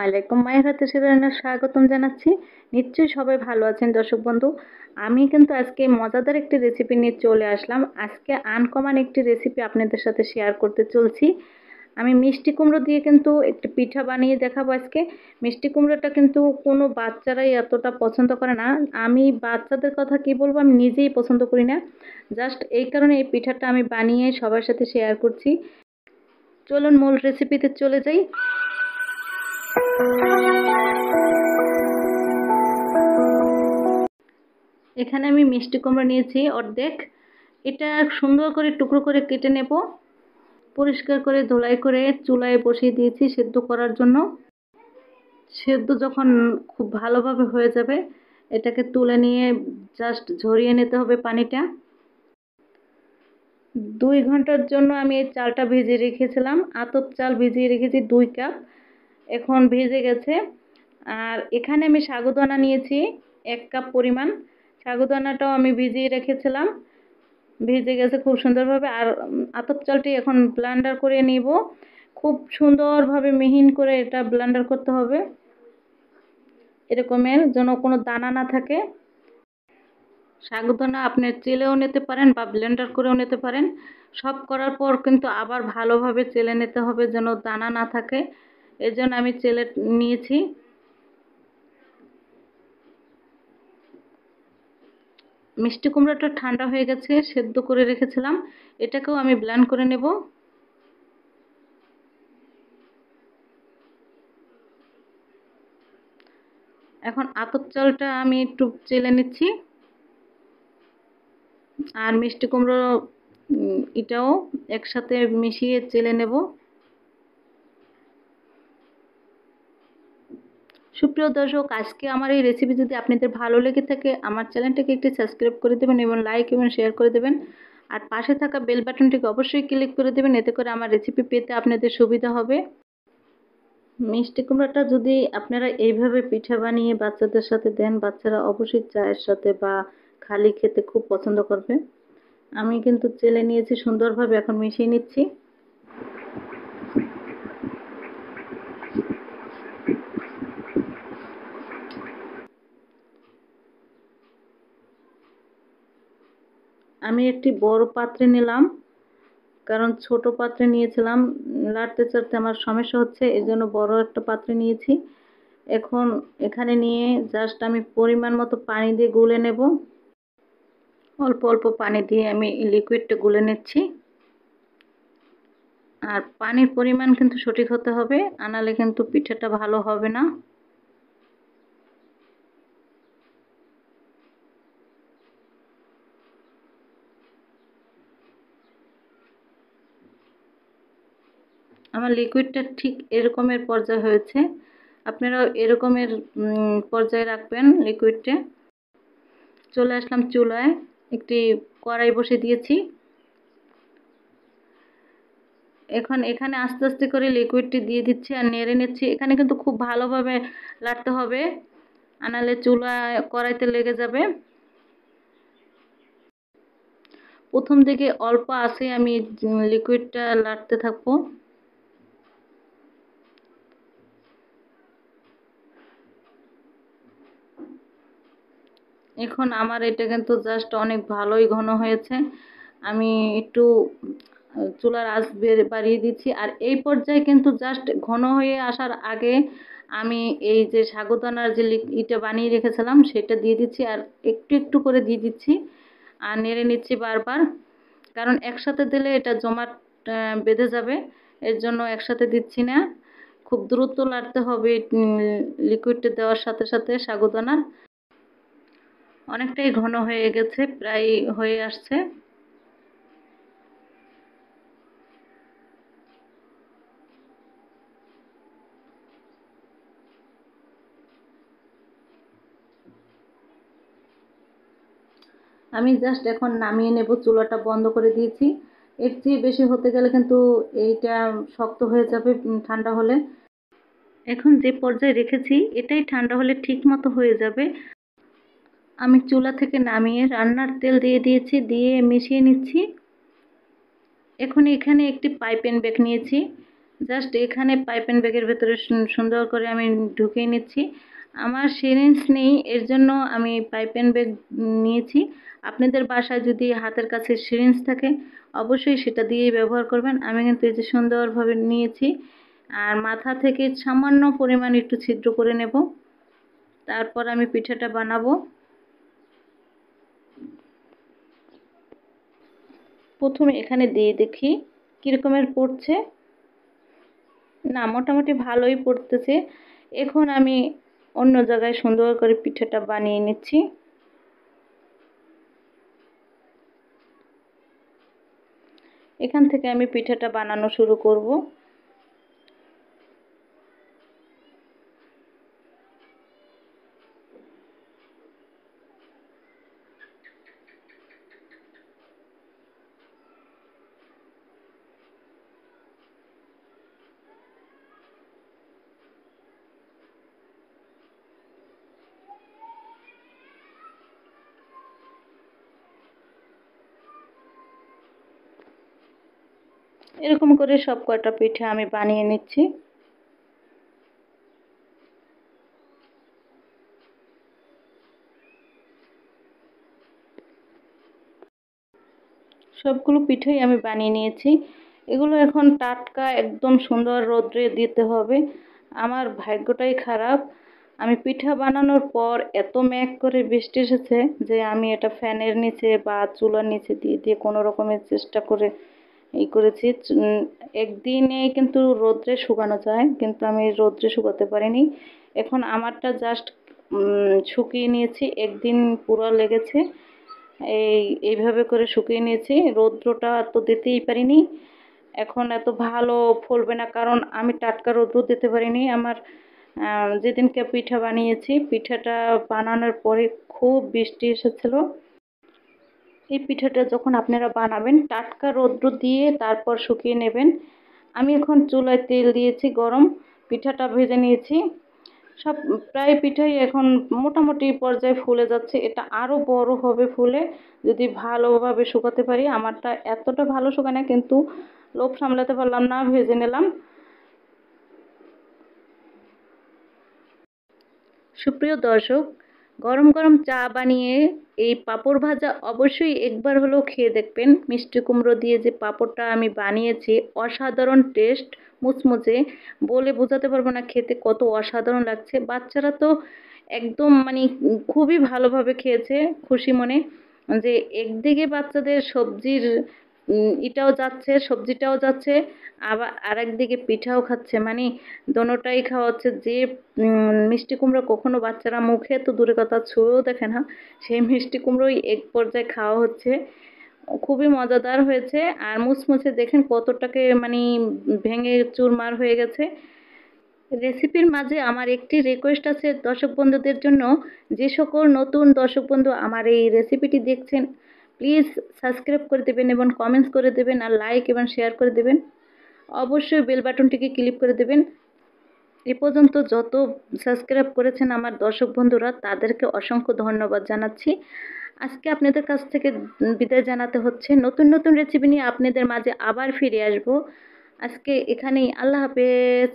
আলাইকুম। মায়ের হাতে রান্নার স্বাগতম জানাচ্ছি। নিশ্চয়ই সবাই ভালো আছেন দর্শক বন্ধু। আমি কিন্তু আজকে মজাদার একটি রেসিপি নিয়ে চলে আসলাম। আজকে আনকমন একটি রেসিপি আপনাদের সাথে শেয়ার করতে চলছি। আমি মিষ্টি কুমড়ো দিয়ে কিন্তু একটি পিঠা বানিয়ে দেখাবো আজকে। মিষ্টি কুমড়োটা কিন্তু কোনো বাচ্চারাই এতটা পছন্দ করে না। আমি বাচ্চাদের কথা কি বলবো, আমি নিজেই পছন্দ করি না। জাস্ট এই কারণে এই পিঠাটা আমি বানিয়ে সবার সাথে শেয়ার করছি। চলুন মূল রেসিপিতে চলে যাই। এখানে আমি মিষ্টি কুমড়া নিয়েছি অর্ধেক। এটা সুন্দর করে টুকরো করে কেটে নেব। পরিষ্কার করে ধোলাই করে চুলায় বসিয়ে দিয়েছি সেদ্ধ করার জন্য। সেদ্ধ যখন খুব ভালোভাবে হয়ে যাবে এটাকে তুলে নিয়ে জাস্ট ঝরিয়ে নিতে হবে পানিটা। 2 ঘন্টার জন্য আমি এই চালটা ভিজিয়ে রেখেছিলাম। আতপ চাল ভিজিয়ে রেখেছি 2 কাপ, এখন ভিজে গেছে। আর এখানে আমি সাগুদানা নিয়েছি 1 কাপ পরিমাণ। সাগুদানাটাও আমি ভিজিয়ে রেখেছিলাম, ভিজে গেছে খুব সুন্দরভাবে। আর আতপ চালটি এখন ব্লেন্ডার করে নিব। খুব সুন্দরভাবে মিহিন করে এটা ব্লেন্ডার করতে হবে, এরকমের যেন কোনো দানা না থাকে। সাগুদানা আপনি চেলেও নিতে পারেন বা ব্লেন্ডার করেও নিতে পারেন। সব করার পর কিন্তু আবার ভালোভাবে চেলে নিতে হবে যেন দানা না থাকে, এজন্য আমি চেলে নিয়েছি। মিষ্টি কুমড়াটা ঠান্ডা হয়ে গেছে, সেদ্ধ করে রেখেছিলাম, এটাকেও আমি ব্লেন্ড করে নেব। এখন আতপ চালটা আমি একটু চেলে নিচ্ছি আর মিষ্টি কুমড়ো এটাও একসাথে মিশিয়ে চেলে নেব। সুপ্রিয় দর্শক, আজকে আমার এই রেসিপি যদি আপনাদের ভালো লেগে থাকে আমার চ্যানেলটাকে একটু সাবস্ক্রাইব করে দেবেন এবং লাইক এবং শেয়ার করে দেবেন। আর পাশে থাকা বেল বাটনটিকে অবশ্যই ক্লিক করে দেবেন, এতে করে আমার রেসিপি পেতে আপনাদের সুবিধা হবে। মিষ্টি কুমড়াটা যদি আপনারা এইভাবে পিঠা বানিয়ে বাচ্চাদের সাথে দেন, বাচ্চারা অবশ্যই চায়ের সাথে বা খালি খেতে খুব পছন্দ করবে। আমি কিন্তু চেলে নিয়েছি সুন্দরভাবে, এখন মিশিয়ে নিচ্ছি। আমি একটি বড় পাত্রে নিলাম, কারণ ছোট পাত্রে নিয়েছিলাম লাড়তে চাড়তে আমার সমস্যা হচ্ছে, এই জন্য বড় একটা পাত্রে নিয়েছি। এখন এখানে নিয়ে জাস্ট আমি পরিমাণ মতো পানি দিয়ে গুলে নেব। অল্প অল্প পানি দিয়ে আমি লিকুইডটা গুলে নিচ্ছি। আর পানির পরিমাণ কিন্তু সঠিক হতে হবে, আনালে কিন্তু পিঠাটা ভালো হবে না। আমার লিকুইডটা ঠিক এরকমের পর্যায়ে হয়েছে, আপনারাও এরকমের পর্যায়ে রাখবেন লিকুইডটা। চলে আসলাম চুলায়, একটি কড়াই বসে দিয়েছি। এখন এখানে আস্তে আস্তে করে লিকুইডটি দিয়ে দিচ্ছি আর নেড়ে নিচ্ছি। এখানে কিন্তু খুব ভালোভাবে লাড়তে হবে, আনালে চুলা কড়াইতে লেগে যাবে। প্রথম দিকে অল্প আঁচে আমি লিকুইডটা লাড়তে থাকবো। এখন আমার এটা কিন্তু জাস্ট অনেক ভালোই ঘন হয়েছে। আমি একটু চুলার আঁচ বাড়িয়ে দিচ্ছি। আর এই পর্যায়ে কিন্তু জাস্ট ঘন হয়ে আসার আগে আমি এই যে সাগুদানার যে ইটা বানিয়ে রেখেছিলাম সেটা দিয়ে দিচ্ছি, আর একটু একটু করে দিয়ে দিচ্ছি আর নেড়ে নিচ্ছি বারবার, কারণ একসাথে দিলে এটা জমাট বেঁধে যাবে, এর জন্য একসাথে দিচ্ছি না। খুব দ্রুত নাড়তে হবে লিকুইডটা দেওয়ার সাথে সাথে। সাগুদানার অনেকটাই ঘন হয়ে গেছে, প্রায় হয়ে আসছে। আমি জাস্ট এখন নামিয়ে নেব, চুলাটা বন্ধ করে দিয়েছি। এর চেয়ে বেশি হতে গেলে কিন্তু এইটা শক্ত হয়ে যাবে ঠান্ডা হলে। এখন যে পর্যায়ে রেখেছি এটাই ঠান্ডা হলে ঠিক মতো হয়ে যাবে। আমি চুলা থেকে নামিয়ে রান্নার তেল দিয়ে দিয়েছি, দিয়ে মিশিয়ে নিচ্ছি। এখন এখানে একটি পাইপিং ব্যাগ নিয়েছি, জাস্ট এখানে পাইপেন ব্যাগের ভেতরে সুন্দর করে আমি ঢুকিয়ে নিচ্ছি। আমার সিরিঞ্জ নেই, এর জন্য আমি পাইপেন ব্যাগ নিয়েছি। আপনাদের বাসায় যদি হাতের কাছে সিরিঞ্জ থাকে অবশ্যই সেটা দিয়েই ব্যবহার করবেন। আমি কিন্তু এই যে সুন্দরভাবে নিয়েছি, আর মাথা থেকে সামান্য পরিমাণ একটু ছিদ্র করে নেব, তারপর আমি পিঠাটা বানাবো। প্রথমে এখানে দিয়ে দেখি কীরকমের পড়ছে। না, মোটামুটি ভালোই পড়তেছে। এখন আমি অন্য জায়গায় সুন্দর করে পিঠাটা বানিয়ে নিচ্ছি। এখান থেকে আমি পিঠাটা বানানো শুরু করব। এরকম করে সব কয়টা পিঠা আমি বানিয়ে নিচ্ছি। সবগুলো পিঠাই আমি বানিয়ে নিয়েছি। এগুলো এখন টাটকা একদম সুন্দর রোদ্রে দিতে হবে। আমার ভাগ্যটাই খারাপ, আমি পিঠা বানানোর পর এত মেঘ করে বৃষ্টি এসেছে যে আমি এটা ফ্যানের নিচে বা চুলার নিচে দিয়ে দিয়ে কোনো রকমের চেষ্টা করে করেছি। একদিনে কিন্তু রোদ্রে শুকানো যায়, কিন্তু আমি রোদ্রে শুকাতে পারিনি। এখন আমারটা জাস্ট শুকিয়ে নিয়েছি, একদিন পুরো লেগেছে। এইভাবে করে শুকিয়ে নিয়েছি, রৌদ্রটা তো দিতেই পারিনি। এখন এত ভালো ফলবে না, কারণ আমি টাটকা রৌদ্র দিতে পারিনি। আমার যেদিনকে পিঠা বানিয়েছি, পিঠাটা বানানোর পরে খুব বৃষ্টি এসেছিল। এই পিঠাটা যখন আপনারা বানাবেন টাটকা রৌদ্র দিয়ে তারপর শুকিয়ে নেবেন। আমি এখন চুলায় তেল দিয়েছি গরম, পিঠাটা ভেজে নিয়েছি। সব প্রায় পিঠাই এখন মোটামুটি পর্যায়ে ফুলে যাচ্ছে। এটা আরও বড় হবে ফুলে যদি ভালোভাবে শুকাতে পারি। আমারটা এতটা ভালো শুকায় না, কিন্তু লোভ সামলাতে পারলাম না, ভেজে নিলাম। সুপ্রিয় দর্শক, গরম গরম চা বানিয়ে এই পাঁপড় ভাজা অবশ্যই একবার হলেও খেয়ে দেখবেন। মিষ্টি কুমড়ো দিয়ে যে পাঁপড়টা আমি বানিয়েছি, অসাধারণ টেস্ট, মুচমুচে, বলে বোঝাতে পারবো না খেতে কত অসাধারণ লাগছে। বাচ্চারা তো একদম মানে খুবই ভালোভাবে খেয়েছে খুশি মনে। যে একদিকে বাচ্চাদের সবজির এটাও যাচ্ছে, সবজিটাও যাচ্ছে, আবার আরেকদিকে পিঠাও খাচ্ছে, মানে দোনোটাই খাওয়া হচ্ছে। যে মিষ্টি কুমড়ো কখনো বাচ্চারা মুখে তো দূরে কথা ছুঁয়েও দেখে না, সেই মিষ্টি কুমড়োই এক পর্যায়ে খাওয়া হচ্ছে। খুবই মজাদার হয়েছে, আর মুচমুচে দেখেন কতটাকে মানে ভেঙে চুরমার হয়ে গেছে। রেসিপির মাঝে আমার একটি রিকোয়েস্ট আছে দর্শক বন্ধুদের জন্য। যে সকল নতুন দর্শক বন্ধু আমার এই রেসিপিটি দেখছেন, প্লিজ সাবস্ক্রাইব করে দেবেন এবং কমেন্টস করে দেবেন, আর লাইক এবং শেয়ার করে দেবেন। অবশ্যই বেল বাটনটিকে ক্লিক করে দেবেন। এ পর্যন্ত যত সাবস্ক্রাইব করেছেন আমার দর্শক বন্ধুরা, তাদেরকে অসংখ্য ধন্যবাদ জানাচ্ছি। আজকে আপনাদের কাছ থেকে বিদায় জানাতে হচ্ছে। নতুন নতুন রেসিপি নিয়ে আপনাদের মাঝে আবার ফিরে আসব। আজকে এখানেই, আল্লাহ হাফেজ।